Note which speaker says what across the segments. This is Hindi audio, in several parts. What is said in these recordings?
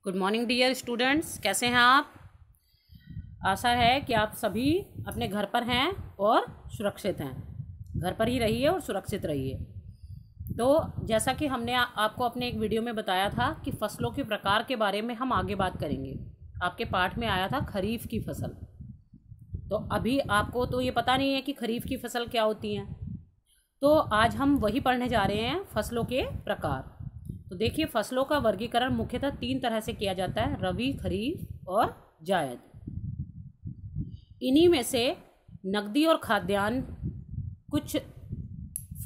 Speaker 1: गुड मॉर्निंग डियर स्टूडेंट्स, कैसे हैं आप। आशा है कि आप सभी अपने घर पर हैं और सुरक्षित हैं। घर पर ही रहिए और सुरक्षित रहिए। तो जैसा कि हमने आपको अपने एक वीडियो में बताया था कि फसलों के प्रकार के बारे में हम आगे बात करेंगे। आपके पाठ में आया था खरीफ की फसल। तो अभी आपको तो ये पता नहीं है कि खरीफ की फसल क्या होती हैं, तो आज हम वही पढ़ने जा रहे हैं, फसलों के प्रकार। तो देखिए, फसलों का वर्गीकरण मुख्यतः 3 तरह से किया जाता है, रबी, खरीफ और जायद। इन्हीं में से नकदी और खाद्यान्न कुछ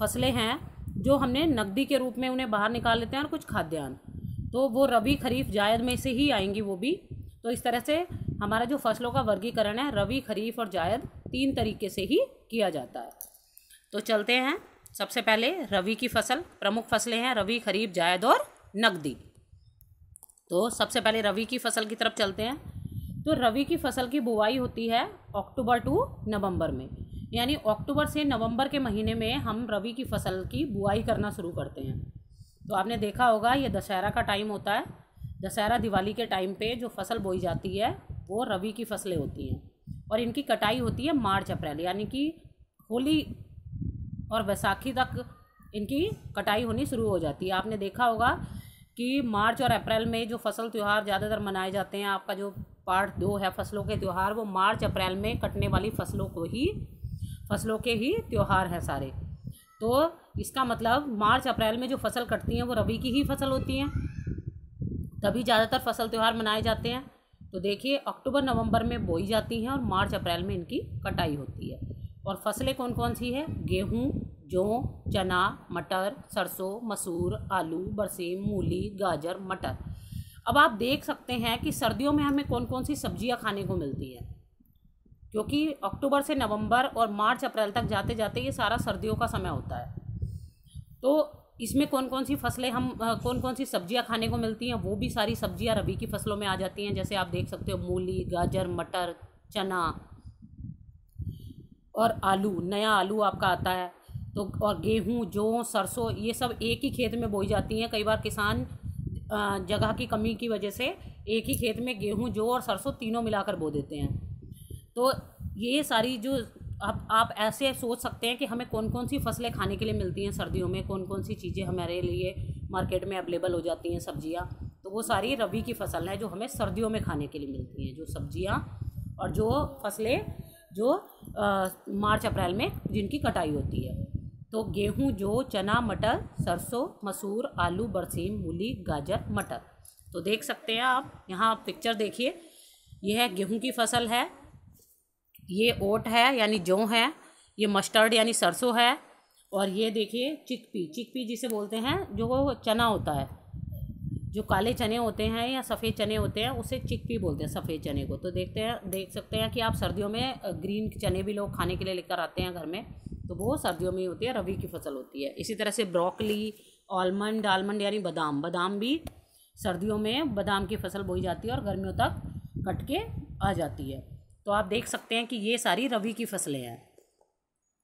Speaker 1: फसलें हैं जो हमने नकदी के रूप में उन्हें बाहर निकाल लेते हैं, और कुछ खाद्यान्न तो वो रबी, खरीफ, जायद में से ही आएंगी वो भी। तो इस तरह से हमारा जो फसलों का वर्गीकरण है, रबी, खरीफ और जायद 3 तरीके से ही किया जाता है। तो चलते हैं। सबसे पहले रबी की फसल। प्रमुख फसलें हैं रबी, खरीफ, जायद और नकदी। तो सबसे पहले रबी की फसल की तरफ चलते हैं। तो रबी की फसल की बुवाई होती है अक्टूबर टू नवंबर में, यानी अक्टूबर से नवंबर के महीने में हम रबी की फसल की बुआई करना शुरू करते हैं। तो आपने देखा होगा, ये दशहरा का टाइम होता है। दशहरा, दिवाली के टाइम पे जो फसल बोई जाती है वो रबी की फसलें होती हैं, और इनकी कटाई होती है मार्च अप्रैल, यानी कि होली और बैसाखी तक इनकी कटाई होनी शुरू हो जाती है। आपने देखा होगा कि मार्च और अप्रैल में जो फसल त्यौहार ज़्यादातर मनाए जाते हैं, आपका जो पार्ट 2 है फसलों के त्यौहार, वो मार्च अप्रैल में कटने वाली फसलों के ही त्यौहार हैं सारे। तो इसका मतलब मार्च अप्रैल में जो फसल कटती हैं वो रबी की ही फसल होती हैं, तभी ज़्यादातर फसल त्यौहार मनाए जाते हैं। तो देखिए, अक्टूबर नवंबर में बोई जाती हैं और मार्च अप्रैल में इनकी कटाई होती है। और फसलें कौन कौन सी है? गेहूँ, जौ, चना, मटर, सरसों, मसूर, आलू, बरसीम, मूली, गाजर, मटर। अब आप देख सकते हैं कि सर्दियों में हमें कौन कौन सी सब्जियां खाने को मिलती हैं, क्योंकि अक्टूबर से नवंबर और मार्च अप्रैल तक जाते जाते ये सारा सर्दियों का समय होता है। तो इसमें कौन कौन सी फसलें कौन कौन सी सब्जियां खाने को मिलती हैं, वो भी सारी सब्जियां रबी की फसलों में आ जाती हैं। जैसे आप देख सकते हो, मूली, गाजर, मटर, चना और आलू, नया आलू आपका आता है। तो और गेहूँ, जौ, सरसों, ये सब एक ही खेत में बोई जाती हैं। कई बार किसान जगह की कमी की वजह से एक ही खेत में गेहूँ, जौ और सरसों तीनों मिलाकर बो देते हैं। तो ये सारी जो आप ऐसे सोच सकते हैं कि हमें कौन कौन सी फसलें खाने के लिए मिलती हैं सर्दियों में, कौन कौन सी चीज़ें हमारे लिए मार्केट में अवेलेबल हो जाती हैं, सब्जियां। तो वो सारी रबी की फसल है जो हमें सर्दियों में खाने के लिए मिलती हैं, जो सब्जियां और जो फसलें जो मार्च अप्रैल में जिनकी कटाई होती है। तो गेहूँ, जौ, चना, मटर, सरसों, मसूर, आलू, बरसीम, मूली, गाजर, मटर। तो देख सकते हैं आप, यहाँ पिक्चर देखिए, यह है गेहूँ की फसल है, ये ओट है यानी जौ है, ये मस्टर्ड यानी सरसों है, और ये देखिए चिकपी जिसे बोलते हैं, जो वो चना होता है, जो काले चने होते हैं या सफ़ेद चने होते हैं, उसे चिकपी बोलते हैं, सफ़ेद चने को। तो देख सकते हैं कि आप सर्दियों में ग्रीन चने भी लोग खाने के लिए लेकर आते हैं घर में, तो वो सर्दियों में ही होती है, रबी की फसल होती है। इसी तरह से ब्रोकली, आलमंड यानी बादाम भी सर्दियों में बादाम की फसल बोई जाती है और गर्मियों तक कट के आ जाती है। तो आप देख सकते हैं कि ये सारी रबी की फसलें हैं।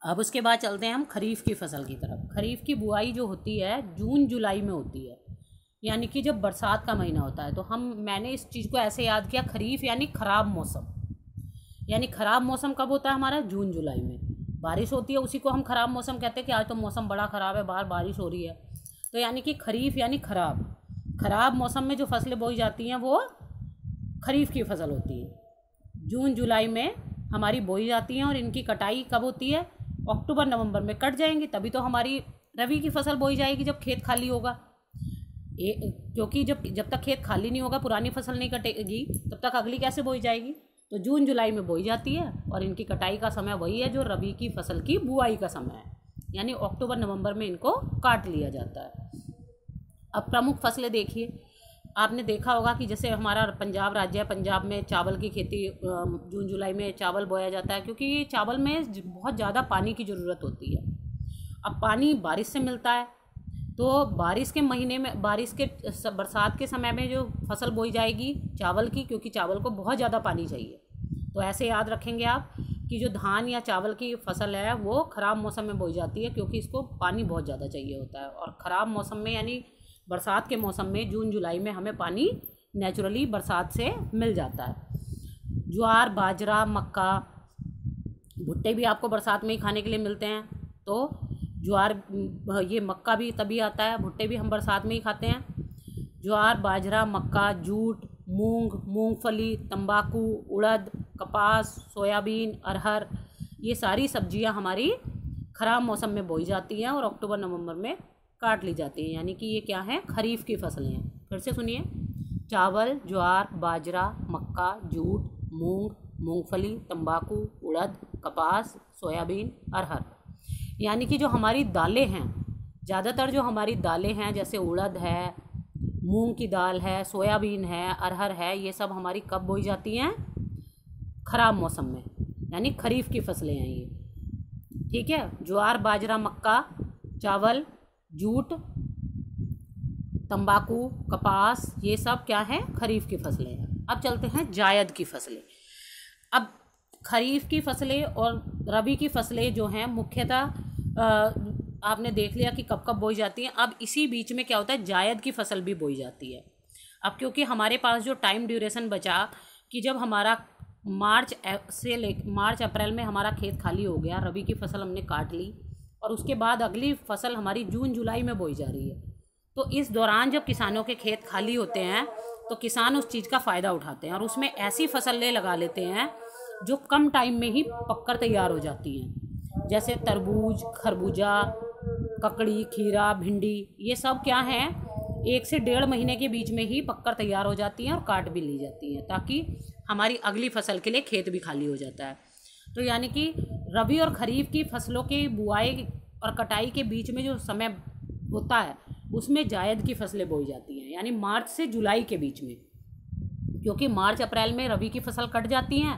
Speaker 1: अब उसके बाद चलते हैं हम खरीफ की फसल की तरफ। खरीफ की बुआई जो होती है जून जुलाई में होती है, यानी कि जब बरसात का महीना होता है। तो मैंने इस चीज़ को ऐसे याद किया, खरीफ यानी ख़राब मौसम, यानी ख़राब मौसम कब होता है हमारा? जून जुलाई में बारिश होती है, उसी को हम ख़राब मौसम कहते हैं कि आज तो मौसम बड़ा ख़राब है, बाहर बारिश हो रही है। तो यानी कि खरीफ यानी ख़राब मौसम में जो फसलें बोई जाती हैं वो खरीफ की फसल होती है। जून जुलाई में हमारी बोई जाती हैं, और इनकी कटाई कब होती है? अक्टूबर नवंबर में कट जाएंगी, तभी तो हमारी रबी की फसल बोई जाएगी जब खेत खाली होगा। क्योंकि जब तक खेत खाली नहीं होगा, पुरानी फसल नहीं कटेगी, तब तक अगली कैसे बोई जाएगी? तो जून जुलाई में बोई जाती है, और इनकी कटाई का समय वही है जो रबी की फसल की बुआई का समय है, यानी अक्टूबर नवंबर में इनको काट लिया जाता है। अब प्रमुख फसलें देखिए, आपने देखा होगा कि जैसे हमारा पंजाब राज्य है, पंजाब में चावल की खेती जून जुलाई में चावल बोया जाता है, क्योंकि चावल में बहुत ज़्यादा पानी की ज़रूरत होती है। अब पानी बारिश से मिलता है, तो बारिश के महीने में, बरसात के समय में जो फसल बोई जाएगी चावल की, क्योंकि चावल को बहुत ज़्यादा पानी चाहिए। तो ऐसे याद रखेंगे आप कि जो धान या चावल की फसल है वो ख़राब मौसम में बोई जाती है, क्योंकि इसको पानी बहुत ज़्यादा चाहिए होता है। और ख़राब मौसम में यानी बरसात के मौसम में जून जुलाई में हमें पानी नेचुरली बरसात से मिल जाता है। ज्वार, बाजरा, मक्का, भुट्टे भी आपको बरसात में ही खाने के लिए मिलते हैं। तो ज्वार, ये मक्का भी तभी आता है, भुट्टे भी हम बरसात में ही खाते हैं। ज्वार, बाजरा, मक्का, जूट, मूंग, मूंगफली, तंबाकू, उड़द, कपास, सोयाबीन, अरहर, ये सारी सब्जियां हमारी ख़राब मौसम में बोई जाती हैं और अक्टूबर नवंबर में काट ली जाती हैं। यानी कि ये क्या है, खरीफ की फसलें हैं। फिर से सुनिए, चावल, ज्वार, बाजरा, मक्का, जूट, मूंग, मूंगफली, तंबाकू, उड़द, कपास, सोयाबीन, अरहर। यानी कि जो हमारी दालें हैं, ज़्यादातर जो हमारी दालें हैं जैसे उड़द है, मूंग की दाल है, सोयाबीन है, अरहर है, ये सब हमारी कब बोई जाती हैं, ख़राब मौसम में, यानी खरीफ की फसलें हैं ये। ठीक है, ज्वार, बाजरा, मक्का, चावल, जूट, तंबाकू, कपास, ये सब क्या है, खरीफ की फसलें हैं। अब चलते हैं जायद की फसलें। अब खरीफ की फसलें और रबी की फसलें जो हैं मुख्यतः आपने देख लिया कि कब कब बोई जाती हैं। अब इसी बीच में क्या होता है, जायद की फसल भी बोई जाती है। अब क्योंकि हमारे पास जो टाइम ड्यूरेशन बचा कि जब हमारा मार्च अप्रैल में हमारा खेत खाली हो गया, रबी की फसल हमने काट ली और उसके बाद अगली फसल हमारी जून जुलाई में बोई जा रही है। तो इस दौरान जब किसानों के खेत खाली होते हैं तो किसान उस चीज़ का फ़ायदा उठाते हैं और उसमें ऐसी फसलें लगा लेते हैं जो कम टाइम में ही पककर तैयार हो जाती हैं, जैसे तरबूज, खरबूजा, ककड़ी, खीरा, भिंडी, ये सब क्या हैं, 1 से 1.5 महीने के बीच में ही पककर तैयार हो जाती हैं और काट भी ली जाती हैं, ताकि हमारी अगली फसल के लिए खेत भी खाली हो जाता है। तो यानी कि रबी और खरीफ की फसलों की बुआई और कटाई के बीच में जो समय होता है उसमें जायद की फसलें बोई जाती हैं, यानी मार्च से जुलाई के बीच में, क्योंकि मार्च अप्रैल में रबी की फसल कट जाती हैं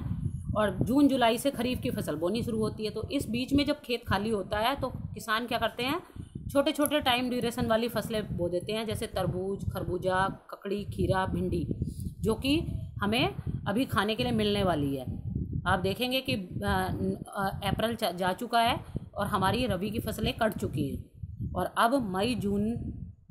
Speaker 1: और जून जुलाई से खरीफ की फसल बोनी शुरू होती है। तो इस बीच में जब खेत खाली होता है तो किसान क्या करते हैं, छोटे छोटे टाइम ड्यूरेशन वाली फसलें बो देते हैं, जैसे तरबूज, खरबूजा, ककड़ी, खीरा, भिंडी, जो कि हमें अभी खाने के लिए मिलने वाली है। आप देखेंगे कि अप्रैल जा चुका है और हमारी रबी की फसलें कट चुकी हैं और अब मई जून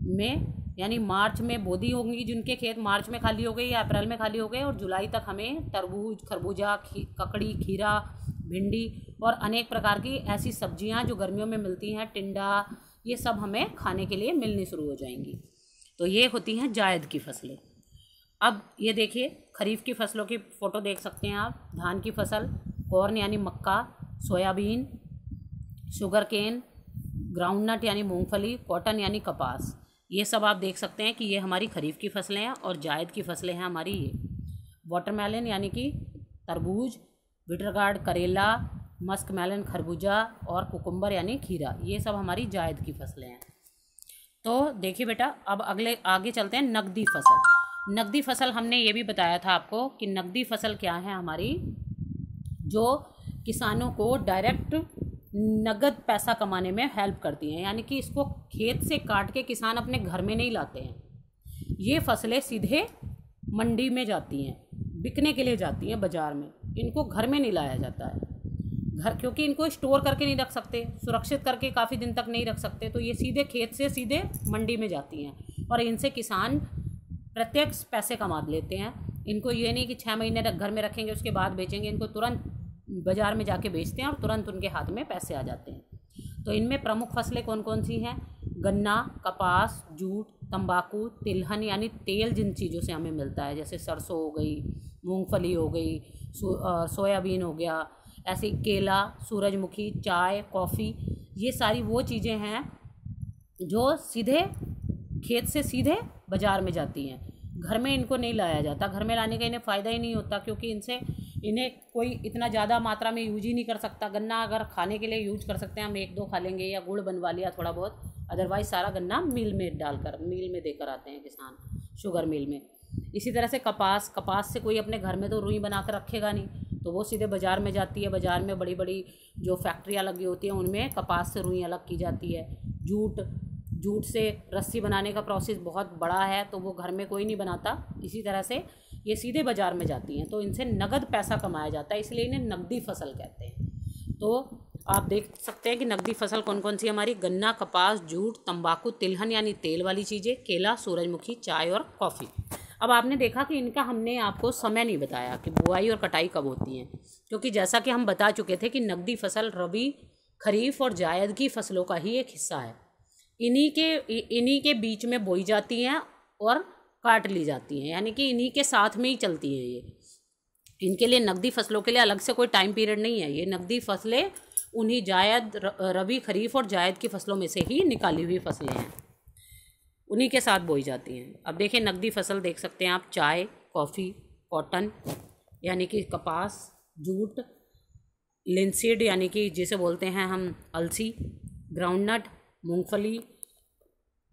Speaker 1: में, यानी मार्च में बोदी होंगी, जिनके खेत मार्च में खाली हो गए या अप्रैल में खाली हो गए, और जुलाई तक हमें तरबूज, खरबूजा, ककड़ी, खीरा, भिंडी और अनेक प्रकार की ऐसी सब्जियां जो गर्मियों में मिलती हैं, टिंडा, ये सब हमें खाने के लिए मिलनी शुरू हो जाएंगी। तो ये होती हैं जायद की फसलें। अब ये देखिए, खरीफ की फसलों की फ़ोटो देख सकते हैं आप। धान की फसल, कॉर्न यानी मक्का, सोयाबीन, शुगर केन, ग्राउंडनट यानी मूंगफली, कॉटन यानी कपास, ये सब आप देख सकते हैं कि ये हमारी खरीफ की फसलें हैं। और जायद की फसलें हैं हमारी ये वाटरमेलन यानी कि तरबूज, विटरगार्ड करेला, मस्क मेलन खरबूजा और कुकुम्बर यानी खीरा, ये सब हमारी जायद की फसलें हैं। तो देखिए बेटा, अब आगे चलते हैं नकदी फसल। नकदी फसल हमने ये भी बताया था आपको कि नकदी फसल क्या है हमारी, जो किसानों को डायरेक्ट नगद पैसा कमाने में हेल्प करती हैं। यानी कि इसको खेत से काट के किसान अपने घर में नहीं लाते हैं, ये फसलें सीधे मंडी में जाती हैं, बिकने के लिए जाती हैं बाज़ार में। इनको घर में नहीं लाया जाता है, क्योंकि इनको स्टोर करके नहीं रख सकते, सुरक्षित करके काफ़ी दिन तक नहीं रख सकते, तो ये सीधे खेत से सीधे मंडी में जाती हैं और इनसे किसान प्रत्यक्ष पैसे कमा लेते हैं। इनको ये नहीं कि 6 महीने तक घर में रखेंगे उसके बाद बेचेंगे, इनको तुरंत बाज़ार में जाके बेचते हैं और तुरंत उनके हाथ में पैसे आ जाते हैं। तो इनमें प्रमुख फसलें कौन कौन सी हैं, गन्ना, कपास, जूट, तंबाकू, तिलहन यानी तेल जिन चीज़ों से हमें मिलता है, जैसे सरसों हो गई, मूंगफली हो गई, सोयाबीन हो गया, ऐसे केला, सूरजमुखी, चाय, कॉफ़ी, ये सारी वो चीज़ें हैं जो सीधे खेत से सीधे बाज़ार में जाती हैं। घर में इनको नहीं लाया जाता, घर में लाने का इन्हें फ़ायदा ही नहीं होता, क्योंकि इन्हें कोई इतना ज़्यादा मात्रा में यूज ही नहीं कर सकता। गन्ना अगर खाने के लिए यूज कर सकते हैं, हम 1-2 खा लेंगे या गुड़ बनवा लिया थोड़ा बहुत, अदरवाइज़ सारा गन्ना मिल में देकर आते हैं किसान, शुगर मिल में। इसी तरह से कपास से कोई अपने घर में तो रुई बना कर रखेगा नहीं, तो वो सीधे बाज़ार में जाती है। बाज़ार में बड़ी बड़ी जो फैक्ट्रियाँ लगी होती हैं उनमें कपास से रुई अलग की जाती है। जूट से रस्सी बनाने का प्रोसेस बहुत बड़ा है, तो वो घर में कोई नहीं बनाता। इसी तरह से ये सीधे बाज़ार में जाती हैं, तो इनसे नगद पैसा कमाया जाता है, इसलिए इन्हें नगदी फसल कहते हैं। तो आप देख सकते हैं कि नगदी फसल कौन कौन सी हमारी, गन्ना, कपास, जूट, तंबाकू, तिलहन यानी तेल वाली चीज़ें, केला, सूरजमुखी, चाय और कॉफ़ी। अब आपने देखा कि इनका हमने आपको समय नहीं बताया कि बुआई और कटाई कब होती है, क्योंकि जैसा कि हम बता चुके थे कि नकदी फसल रबी, खरीफ और जायद की फसलों का ही एक हिस्सा है। इन्हीं के बीच में बोई जाती हैं और काट ली जाती हैं, यानी कि इन्हीं के साथ में ही चलती हैं ये। इनके लिए नकदी फसलों के लिए अलग से कोई टाइम पीरियड नहीं है। ये नकदी फसलें उन्हीं जायद, रबी, खरीफ और जायद की फसलों में से ही निकाली हुई फसलें हैं, उन्हीं के साथ बोई जाती हैं। अब देखिए नकदी फसल देख सकते हैं आप, चाय, कॉफ़ी, कॉटन यानी कि कपास, जूट, लिनसीड यानी कि जिसे बोलते हैं हम अलसी, ग्राउंडनट, मूंगफली,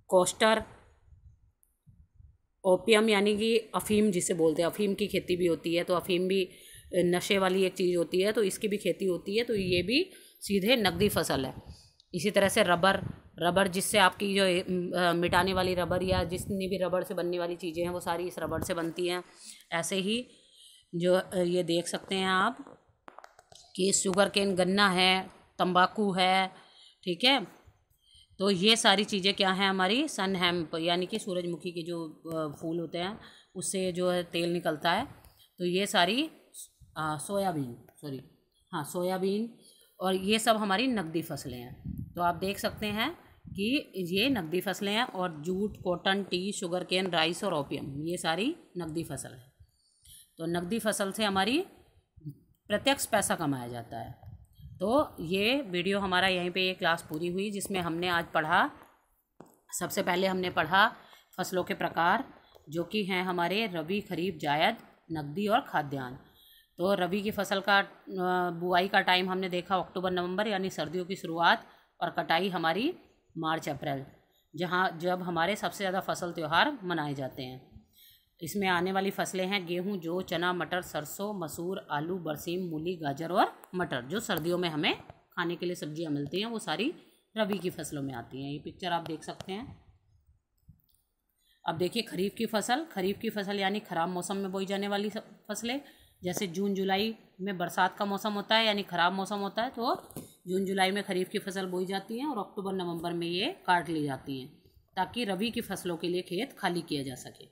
Speaker 1: कोस्टर, ओपियम यानी कि अफ़ीम जिसे बोलते हैं, अफ़ीम की खेती भी होती है। तो अफ़ीम भी नशे वाली एक चीज़ होती है, तो इसकी भी खेती होती है, तो ये भी सीधे नकदी फसल है। इसी तरह से रबर जिससे आपकी जो मिटाने वाली रबर या जितनी भी रबर से बनने वाली चीज़ें हैं वो सारी इस रबर से बनती हैं। ऐसे ही जो ये देख सकते हैं आप कि शुगर केन, गन्ना है, तंबाकू है, ठीक है। तो ये सारी चीज़ें क्या हैं हमारी, सन हेम्प यानी कि सूरजमुखी के जो फूल होते हैं उससे जो है तेल निकलता है। तो ये सारी सोयाबीन और ये सब हमारी नकदी फसलें हैं। तो आप देख सकते हैं कि ये नकदी फसलें हैं, और jute, cotton, tea, sugar cane, rice और ओपियम ये सारी नकदी फसल है। तो नकदी फसल से हमारी प्रत्यक्ष पैसा कमाया जाता है। तो ये वीडियो हमारा यहीं पे ये क्लास पूरी हुई, जिसमें हमने आज पढ़ा, सबसे पहले हमने पढ़ा फसलों के प्रकार जो कि हैं हमारे रबी, खरीफ, जायद, नकदी और खाद्यान्न। तो रबी की फसल का बुआई का टाइम हमने देखा अक्टूबर नवंबर यानी सर्दियों की शुरुआत, और कटाई हमारी मार्च अप्रैल, जब हमारे सबसे ज़्यादा फसल त्यौहार मनाए जाते हैं। इसमें आने वाली फसलें हैं गेहूं, जौ, चना, मटर, सरसों, मसूर, आलू, बरसीम, मूली, गाजर और मटर। जो सर्दियों में हमें खाने के लिए सब्जियां मिलती हैं वो सारी रबी की फसलों में आती हैं। ये पिक्चर आप देख सकते हैं। अब देखिए खरीफ की फसल यानी ख़राब मौसम में बोई जाने वाली फसलें, जैसे जून जुलाई में बरसात का मौसम होता है यानी ख़राब मौसम होता है, तो जून जुलाई में खरीफ की फसल बोई जाती हैं और अक्टूबर नवंबर में ये काट ली जाती हैं ताकि रबी की फसलों के लिए खेत खाली किया जा सके।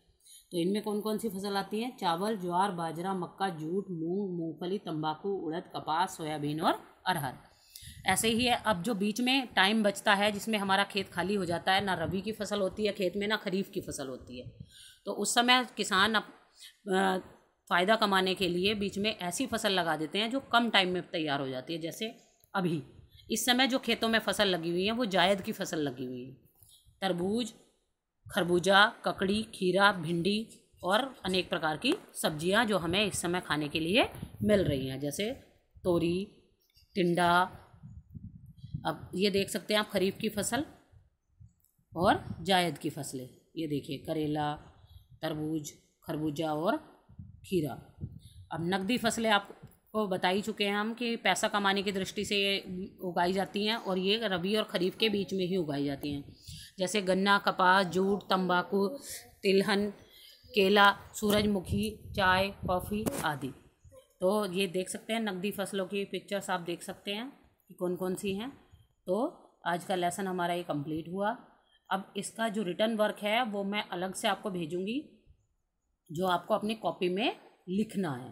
Speaker 1: तो इनमें कौन कौन सी फसल आती हैं, चावल, ज्वार, बाजरा, मक्का, जूट, मूंग, मूंगफली, तंबाकू, उड़द, कपास, सोयाबीन और अरहर। ऐसे ही है। अब जो बीच में टाइम बचता है जिसमें हमारा खेत खाली हो जाता है, ना रबी की फसल होती है खेत में, ना खरीफ की फसल होती है, तो उस समय किसान फ़ायदा कमाने के लिए बीच में ऐसी फसल लगा देते हैं जो कम टाइम में तैयार हो जाती है। जैसे अभी इस समय जो खेतों में फसल लगी हुई है वो जायद की फसल लगी हुई है। तरबूज, खरबूजा, ककड़ी, खीरा, भिंडी और अनेक प्रकार की सब्जियां जो हमें इस समय खाने के लिए मिल रही हैं, जैसे तोरी, टिंडा। अब ये देख सकते हैं आप खरीफ की फसल और जायद की फसलें। ये देखिए करेला, तरबूज, खरबूजा और खीरा। अब नकदी फसलें आपको बता ही चुके हैं हम कि पैसा कमाने की दृष्टि से ये उगाई जाती हैं और ये रबी और खरीफ के बीच में ही उगाई जाती हैं, जैसे गन्ना, कपास, जूट, तंबाकू, तिलहन, केला, सूरजमुखी, चाय, कॉफ़ी आदि। तो ये देख सकते हैं नकदी फसलों की पिक्चर्स आप देख सकते हैं कि कौन कौन सी हैं। तो आज का लेसन हमारा ये कंप्लीट हुआ। अब इसका जो रिटर्न वर्क है वो मैं अलग से आपको भेजूँगी, जो आपको अपनी कॉपी में लिखना है।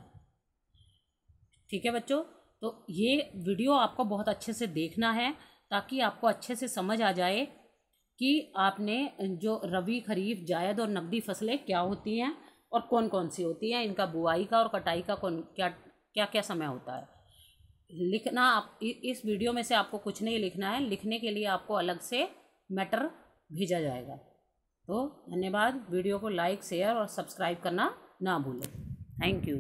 Speaker 1: ठीक है बच्चों, तो ये वीडियो आपको बहुत अच्छे से देखना है ताकि आपको अच्छे से समझ आ जाए कि आपने जो रबी, खरीफ, जायद और नकदी फसलें क्या होती हैं और कौन कौन सी होती हैं, इनका बुआई का और कटाई का क्या क्या समय होता है। लिखना आप इस वीडियो में से आपको कुछ नहीं लिखना है, लिखने के लिए आपको अलग से मैटर भेजा जाएगा। तो धन्यवाद। वीडियो को लाइक, शेयर और सब्सक्राइब करना ना भूलें। Thank you.